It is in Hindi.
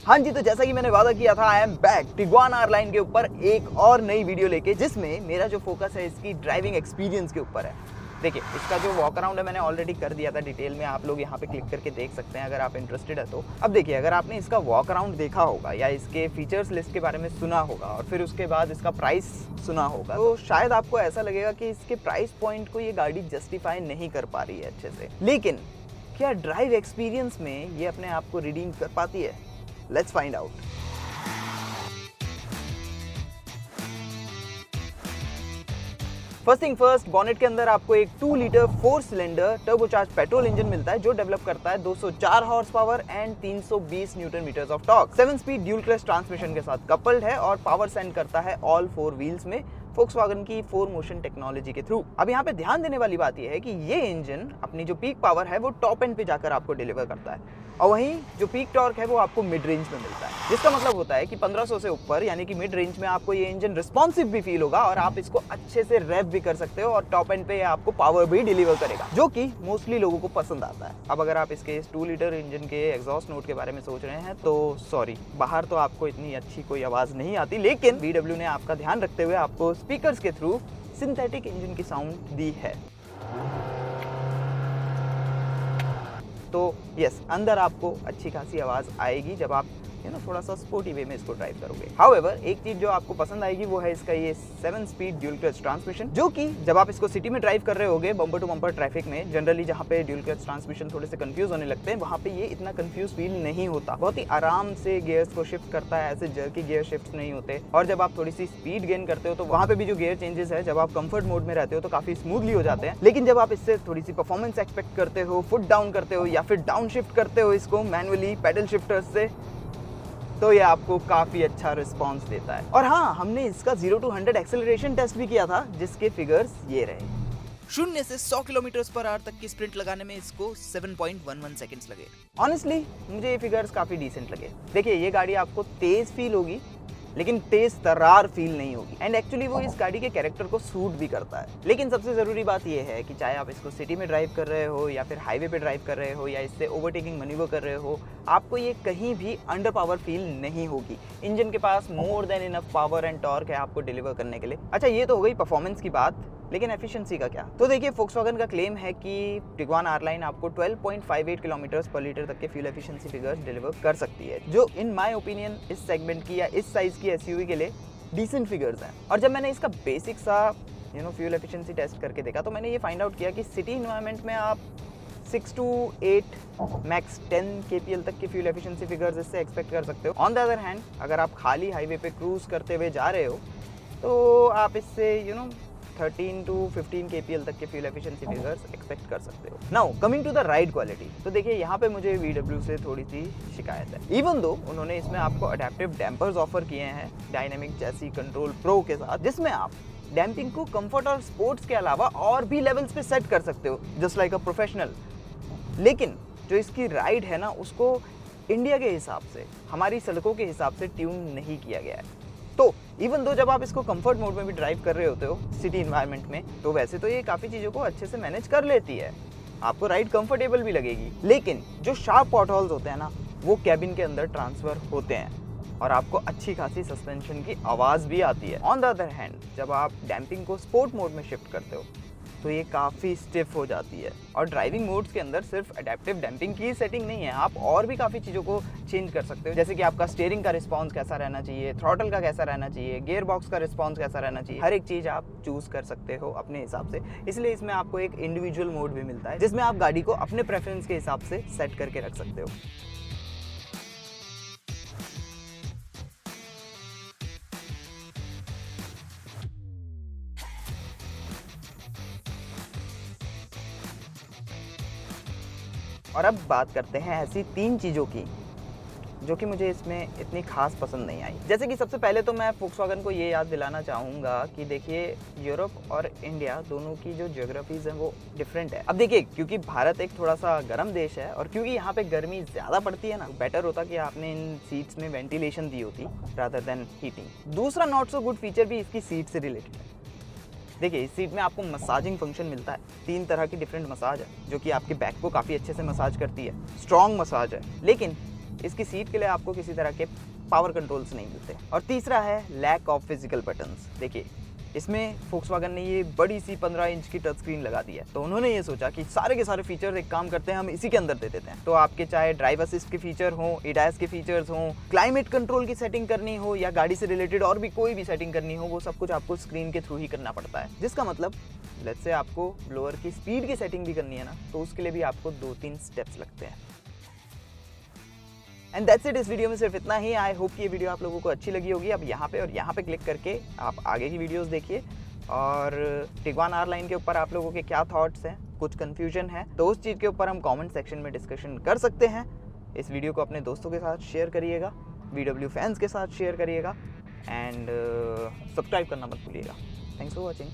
हाँ जी, तो जैसा कि मैंने वादा किया था, I am back Tiguan R line के ऊपर एक और नई वीडियो लेके, जिसमें मेरा जो फोकस है इसकी ड्राइविंग एक्सपीरियंस के ऊपर है। देखिए, इसका जो वॉक अराउंड है मैंने ऑलरेडी कर दिया था डिटेल में, आप लोग यहाँ पे क्लिक करके देख सकते हैं अगर आप इंटरेस्टेड है तो। अब देखिए, अगर आपने इसका वॉक अराउंड देखा होगा या इसके फीचर्स लिस्ट के बारे में सुना होगा और फिर उसके बाद इसका प्राइस सुना होगा, तो शायद आपको ऐसा लगेगा कि इसके प्राइस पॉइंट को ये गाड़ी जस्टिफाई नहीं कर पा रही है अच्छे से। लेकिन क्या ड्राइव एक्सपीरियंस में ये अपने आप को रिडीम कर पाती है? Let's find out. First thing first, bonnet के अंदर आपको एक 2 litre 4 cylinder turbocharge petrol engine मिलता है, जो डेवलप करता है 204 horse power and 320 newton metres of torque. 7 speed dual clutch transmission के साथ कपल्ड है और पावर सेंड करता है ऑल 4 व्हील्स में फोक्सवैगन की 4 मोशन टेक्नोलॉजी के थ्रू। अब यहाँ पे ध्यान देने वाली बात यह है कि ये इंजन अपनी जो पीक पावर है वो टॉप एंड पे जाकर आपको डिलीवर करता है, और वहीं जो पीक टॉर्क है वो आपको मिड रेंज में मिलता है, जिसका मतलब होता है कि 1500 से ऊपर यानी कि मिड रेंज में आपको ये इंजन रिस्पॉन्सिव भी फील होगा और आप इसको अच्छे से रेव भी कर सकते हो और टॉप एंड पे आपको पावर भी डिलीवर करेगा, जो कि मोस्टली लोगों को पसंद आता है। अब अगर आप इसके इस 2 लीटर इंजन के एग्जॉस्ट नोट के बारे में सोच रहे हैं तो सॉरी, बाहर तो आपको इतनी अच्छी कोई आवाज नहीं आती, लेकिन VW ने आपका ध्यान रखते हुए आपको स्पीकर्स के थ्रू सिंथेटिक इंजन की साउंड दी है। तो यस, अंदर आपको अच्छी खासी आवाज आएगी जब आप थोड़ा सा स्पोर्टी वे में इसको ड्राइव करोगे। हाउएवर, एक चीज जो आपको पसंद आएगी वो है इसका ये 7 स्पीड ड्यूल क्लच ट्रांसमिशन, जो कि जब आप इसको सिटी में ड्राइव कर रहे होगे बम्पर टू बम्पर ट्रैफिक में, जनरली जहाँ पे ड्यूल क्लच ट्रांसमिशन थोड़े से कंफ्यूज होने लगते हैं, वहाँ पे ये इतना कंफ्यूज फील नहीं होता। बहुत ही आराम से गियर्स को शिफ्ट करता है, ऐसे जर्की गियर शिफ्ट नहीं होते। और जब आप थोड़ी सी स्पीड गेन करते हो तो वहाँ पे भी जो गियर चेंजेस है, जब आप कंफर्ट मोड में रहते हो तो काफी स्मूथली हो जाते हैं। लेकिन जब आप इससे थोड़ी सी परफॉर्मेंस एक्सपेक्ट करते हो, फुट डाउन करते हो या फिर डाउन शिफ्ट करते हो इसको मैनुअली पेडल शिफ्टर्स से, तो ये आपको काफी अच्छा रिस्पांस देता है। और हाँ, हमने इसका 0 to 100 एक्सेलरेशन टेस्ट भी किया था, जिसके फिगर्स ये रहे। 0 से 100 किलोमीटर पर आवर तक की स्प्रिंट लगाने में इसको 7.11 सेकंड्स लगे। ऑनेस्टली मुझे ये फिगर्स काफी डिसेंट लगे। देखिए, ये गाड़ी आपको तेज फील होगी लेकिन तेज तर्रार फील नहीं होगी, एंड एक्चुअली वो इस गाड़ी के कैरेक्टर को सूट भी करता है। लेकिन सबसे जरूरी बात ये है कि चाहे आप इसको सिटी में ड्राइव कर रहे हो या फिर हाईवे पे ड्राइव कर रहे हो या इससे ओवरटेकिंग मैन्यूवर कर रहे हो, आपको ये कहीं भी अंडर पावर फील नहीं होगी। इंजन के पास more than enough power and torque है आपको डिलीवर करने के लिए। अच्छा, ये तो हो गई परफॉर्मेंस की बात, लेकिन एफिशिएंसी का क्या? तो देखिए, फोक्सवैगन का क्लेम है कि टिगुआन आर लाइन आपको 12.58 किलोमीटर पर लीटर तक के फ्यूल एफिशिएंसी फिगर्स डिलीवर कर सकती है, जो इन माय ओपिनियन इस सेगमेंट की या इस साइज की एसयूवी के लिए डिसेंट फिगर्स हैं। और जब मैंने इसका बेसिक सा फ्यूल एफिशिएंसी टेस्ट करके देखा तो मैंने ये फाइंड आउट किया कि सिटी इन्वायरमेंट में आप 6 to 8 मैक्स 10 kpl तक की फ्यूल एफिशिएंसी फिगर्स इससे एक्सपेक्ट कर सकते हो। ऑन द अदर हैंड, अगर आप खाली हाईवे पे क्रूज करते हुए जा रहे हो तो आप इससे 13 to 15 kpl तक के फ्यूल एफिशिएंसी फिगर्स एक्सपेक्ट कर सकते हो। Now coming to the ride quality, तो देखिए यहाँ पे मुझे VW से थोड़ी सी शिकायत है। इवन दो उन्होंने इसमें आपको अडेप्टिव डैम्पर्स ऑफर किए हैं डायनेमिक चैसी कंट्रोल प्रो के साथ, जिसमें आप डैम्पिंग को कंफर्ट और स्पोर्ट्स के अलावा और भी लेवल्स पे सेट कर सकते हो, जस्ट लाइक अ प्रोफेशनल। लेकिन जो इसकी राइड है ना, उसको इंडिया के हिसाब से, हमारी सड़कों के हिसाब से ट्यून नहीं किया गया है। तो इवन दो जब आप इसको कंफर्ट मोड में भी ड्राइव कर रहे होते हो सिटी इन्वायरमेंट में, तो वैसे तो ये काफ़ी चीज़ों को अच्छे से मैनेज कर लेती है, आपको राइड कंफर्टेबल भी लगेगी। लेकिन जो शार्प पॉटहोल्स होते हैं ना, वो कैबिन के अंदर ट्रांसफ़र होते हैं और आपको अच्छी खासी सस्पेंशन की आवाज़ भी आती है। ऑन द अदर हैंड, जब आप डैम्पिंग को स्पोर्ट मोड में शिफ्ट करते हो तो ये काफ़ी स्टिफ हो जाती है। और ड्राइविंग मोड्स के अंदर सिर्फ अडेप्टिव डैम्पिंग की सेटिंग नहीं है, आप और भी काफ़ी चीज़ों को चेंज कर सकते हो, जैसे कि आपका स्टीयरिंग का रिस्पॉन्स कैसा रहना चाहिए, थ्रॉटल का कैसा रहना चाहिए, गियर बॉक्स का रिस्पॉन्स कैसा रहना चाहिए। हर एक चीज़ आप चूज़ कर सकते हो अपने हिसाब से। इसलिए इसमें आपको एक इंडिविजुअल मोड भी मिलता है, जिसमें आप गाड़ी को अपने प्रेफरेंस के हिसाब से सेट करके रख सकते हो। और अब बात करते हैं ऐसी 3 चीज़ों की जो कि मुझे इसमें इतनी खास पसंद नहीं आई। जैसे कि सबसे पहले तो मैं फोक्सवैगन को ये याद दिलाना चाहूँगा कि देखिए, यूरोप और इंडिया दोनों की जो ज्योग्राफीज़ हैं वो डिफरेंट है। अब देखिए, क्योंकि भारत एक थोड़ा सा गर्म देश है और क्योंकि यहाँ पे गर्मी ज़्यादा पड़ती है ना, बेटर होता कि आपने इन सीट्स में वेंटिलेशन दी होती रादर देन हीटिंग। दूसरा नॉट सो गुड फीचर भी इसकी सीट से रिलेटेड है। देखिए, इस सीट में आपको मसाजिंग फंक्शन मिलता है। 3 तरह की डिफरेंट मसाज है जो कि आपके बैक को काफ़ी अच्छे से मसाज करती है, स्ट्रॉन्ग मसाज है। लेकिन इसकी सीट के लिए आपको किसी तरह के पावर कंट्रोल्स नहीं मिलते। और तीसरा है लैक ऑफ फिजिकल बटन्स। देखिए इसमें Volkswagen ने ये बड़ी सी 15 इंच की टच स्क्रीन लगा दी है, तो उन्होंने ये सोचा कि सारे के सारे फीचर्स एक काम करते हैं, हम इसी के अंदर दे देते हैं। तो आपके चाहे ड्राइव असिस्ट के फीचर हों, ADAS के फीचर्स हों, क्लाइमेट कंट्रोल की सेटिंग करनी हो या गाड़ी से रिलेटेड और भी कोई भी सेटिंग करनी हो, वो सब कुछ आपको स्क्रीन के थ्रू ही करना पड़ता है। जिसका मतलब लेट्स से आपको ब्लोअर की स्पीड की सेटिंग भी करनी है ना, तो उसके लिए भी आपको 2-3 स्टेप्स लगते हैं। And that's it. इस वीडियो में सिर्फ इतना ही। आई होप कि ये वीडियो आप लोगों को अच्छी लगी होगी। अब यहाँ पे और यहाँ पे क्लिक करके आप आगे की वीडियोस देखिए। और टिगवान R लाइन के ऊपर आप लोगों के क्या थॉट्स हैं, कुछ कन्फ्यूजन है तो उस चीज़ के ऊपर हम कमेंट सेक्शन में डिस्कशन कर सकते हैं। इस वीडियो को अपने दोस्तों के साथ शेयर करिएगा, VW फैंस के साथ शेयर करिएगा एंड सब्सक्राइब करना मत भूलिएगा। Thanks for watching.